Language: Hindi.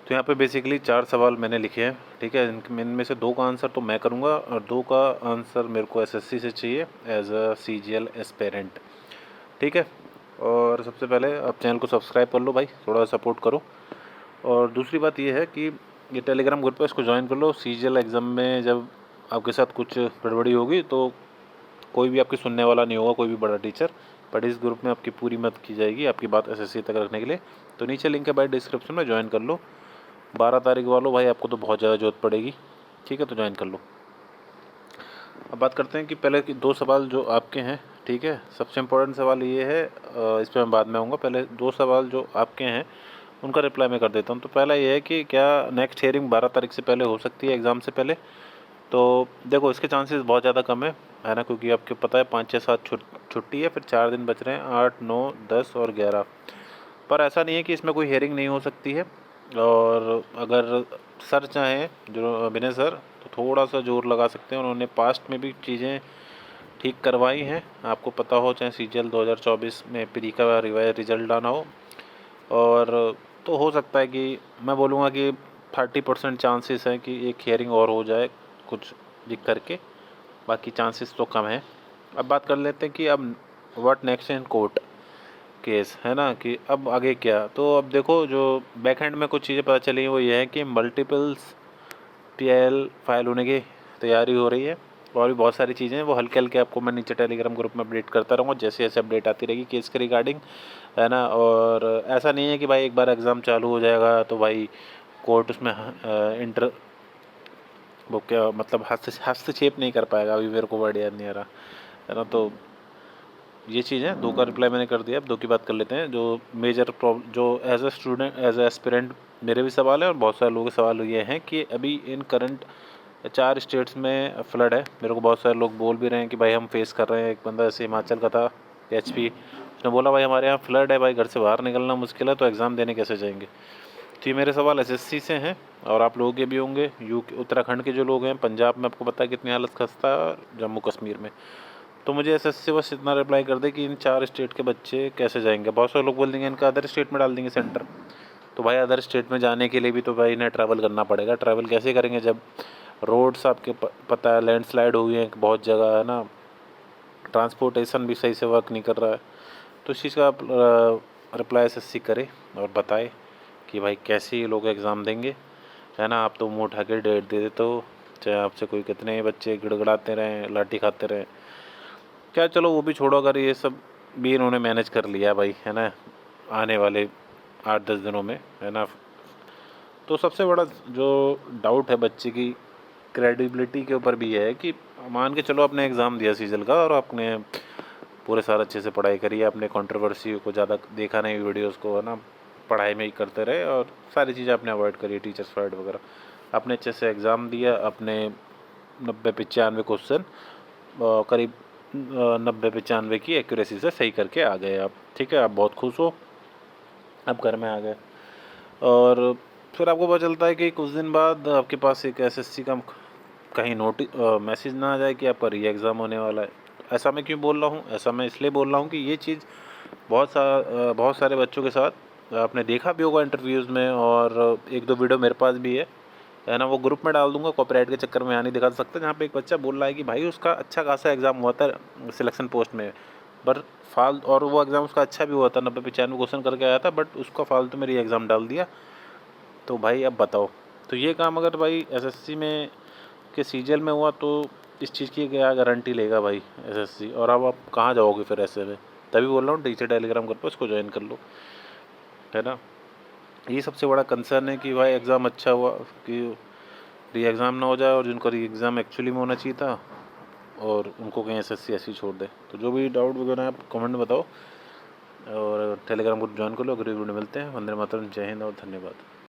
तो यहाँ पे बेसिकली 4 सवाल मैंने लिखे हैं, ठीक है। इनमें से 2 का आंसर तो मैं करूँगा और 2 का आंसर मेरे को एसएससी से चाहिए एज अ सीजीएल एस्पेरेंट, ठीक है। और सबसे पहले आप चैनल को सब्सक्राइब कर लो भाई, थोड़ा सपोर्ट करो। और दूसरी बात ये है कि ये टेलीग्राम ग्रुप है, इसको ज्वाइन कर लो। सीजीएल एग्ज़ाम में जब आपके साथ कुछ गड़बड़ी होगी तो कोई भी आपकी सुनने वाला नहीं होगा, कोई भी बड़ा टीचर। बट इस ग्रुप में आपकी पूरी मदद की जाएगी आपकी बात एसएससी तक रखने के लिए। तो नीचे लिंक है भाई डिस्क्रिप्शन में, ज्वाइन कर लो। 12 तारीख वालों भाई आपको तो बहुत ज़्यादा जरूरत पड़ेगी, ठीक है, तो ज्वाइन कर लो। अब बात करते हैं कि पहले कि 2 सवाल जो आपके हैं, ठीक है। सबसे इम्पोर्टेंट सवाल ये है, इस पर मैं बाद में आऊँगा। पहले 2 सवाल जो आपके हैं उनका रिप्लाई मैं कर देता हूँ। तो पहला ये है कि क्या नेक्स्ट हियरिंग 12 तारीख से पहले हो सकती है, एग्ज़ाम से पहले? तो देखो इसके चांसेस बहुत ज़्यादा कम है ना, क्योंकि आपको पता है 5 6 7 छुट्टी है, फिर 4 दिन बच रहे हैं, 8 9 10 और 11। पर ऐसा नहीं है कि इसमें कोई हियरिंग नहीं हो सकती है। और अगर सर चाहें, जो विनय सर, तो थोड़ा सा जोर लगा सकते हैं। उन्होंने पास्ट में भी चीज़ें ठीक करवाई हैं, आपको पता हो, चाहे सीजीएल 2024 में प्री का रिजल्ट आना हो। और तो हो सकता है कि मैं बोलूँगा कि 30% चांसेस हैं कि एक हियरिंग और हो जाए कुछ दिख करके, बाकी चांसेस तो कम है। अब बात कर लेते हैं कि अब what next in court case, है ना, कि अब आगे क्या। तो अब देखो जो बैक हैंड में कुछ चीज़ें पता चली वो ये है कि मल्टीपल्स पीआईएल फाइल होने की तैयारी हो रही है। और भी बहुत सारी चीज़ें हैं, वो हल्के हल्के आपको मैं नीचे टेलीग्राम ग्रुप में अपडेट करता रहूँगा जैसे जैसे अपडेट आती रहेगी केस के रिगार्डिंग, है ना। और ऐसा नहीं है कि भाई एक बार एग्ज़ाम चालू हो जाएगा तो भाई कोर्ट उसमें इंटर वो क्या मतलब हस्तक्षेप नहीं कर पाएगा। अभी मेरे को वर्ड याद नहीं आ रहा, है ना। तो ये चीज़ है। 2 का रिप्लाई मैंने कर दिया, अब 2 की बात कर लेते हैं। जो मेजर प्रॉब्लम जो as a student as a aspirant मेरे भी सवाल है और बहुत सारे लोगों के सवाल ये हैं कि अभी इन करंट 4 स्टेट्स में फ्लड है। मेरे को बहुत सारे लोग बोल भी रहे हैं कि भाई हम फेस कर रहे हैं। एक बंदा ऐसे हिमाचल का था, एचपी, उसने बोला भाई हमारे यहाँ फ्लड है भाई, घर से बाहर निकलना मुश्किल है, तो एग्ज़ाम देने कैसे जाएंगे। तो ये मेरे सवाल एसएससी से हैं और आप लोगों के भी होंगे। यूके उत्तराखंड के जो लोग हैं, पंजाब में आपको पता है कितनी हालत खस्ता है, और जम्मू कश्मीर में। तो मुझे एसएससी बस इतना रिप्लाई कर दे कि इन 4 स्टेट के बच्चे कैसे जाएंगे। बहुत सारे लोग बोल देंगे इनका अदर स्टेट में डाल देंगे सेंटर। तो भाई अदर स्टेट में जाने के लिए भी तो भाई इन्हें ट्रैवल करना पड़ेगा। ट्रैवल कैसे करेंगे जब रोड्स आपके पता है लैंडस्लाइड हुई है बहुत जगह, है ना। ट्रांसपोर्टेशन भी सही से वर्क नहीं कर रहा है। तो इस चीज़ का आप रिप्लाई एसएससी करे और बताए कि भाई कैसे ये लोग एग्ज़ाम देंगे, है ना। आप तो मुँह उठा के डेट दे देते हो, चाहे आपसे कोई कितने बच्चे गिड़गिड़ाते रहें, लाठी खाते रहें। क्या चलो वो भी छोड़ो, अगर ये सब भी इन्होंने मैनेज कर लिया भाई, है ना, आने वाले 8 10 दिनों में, है ना। तो सबसे बड़ा जो डाउट है बच्चे की क्रेडिबिलिटी के ऊपर भी है कि मान के चलो आपने एग्ज़ाम दिया सीजल का और आपने पूरे साल अच्छे से पढ़ाई करी है, आपने कंट्रोवर्सी को ज़्यादा देखा नहीं वीडियोस को, है ना, पढ़ाई में ही करते रहे और सारी चीज़ें आपने अवॉइड करी, टीचर्स फाइट वगैरह। आपने अच्छे से एग्ज़ाम दिया, अपने 90 95 क्वेश्चन करीब 90 95 की एक्यूरेसी से सही करके आ गए आप, ठीक है। आप बहुत खुश हो, आप घर में आ गए। और फिर आपको पता चलता है कि कुछ दिन बाद आपके पास एक एसएससी का कहीं मैसेज ना आ जाए कि आपका री एग्ज़ाम होने वाला है। ऐसा मैं क्यों बोल रहा हूँ, ऐसा मैं इसलिए बोल रहा हूँ कि ये चीज़ बहुत सारे बच्चों के साथ आपने देखा भी होगा इंटरव्यूज़ में, और 1 2 वीडियो मेरे पास भी है ना। वो ग्रुप में डाल दूंगा, कॉपीराइट के चक्कर में यहाँ नहीं दिखा सकता, जहाँ पे एक बच्चा बोल रहा है कि भाई उसका अच्छा खासा एग्ज़ाम हुआ था सिलेक्शन पोस्ट में, पर और वो एग्ज़ाम उसका अच्छा भी हुआ था, 90 95 क्वेश्चन करके आया था, बट उसका फालतू में री एग्ज़ाम डाल दिया। तो भाई अब बताओ, तो ये काम अगर भाई एसएससी में के सीजीएल में हुआ तो इस चीज़ की क्या गारंटी लेगा भाई एसएससी। और अब आप कहाँ जाओगे फिर ऐसे में। तभी बोल रहा हूँ टीचर टेलीग्राम ग्रुप पर उसको ज्वाइन कर लो, है ना। ये सबसे बड़ा कंसर्न है कि भाई एग्ज़ाम अच्छा हुआ कि री एग्ज़ाम ना हो जाए, और जिनको री एग्ज़ाम एक्चुअली में होना चाहिए था और उनको कहीं एसएससी ऐसे ही छोड़ दे। तो जो भी डाउट वगैरह आप कमेंट में बताओ और टेलीग्राम ग्रुप ज्वाइन कर लो। अगली वीडियो मिलते हैं। वंदे मातरम, जय हिंद और धन्यवाद।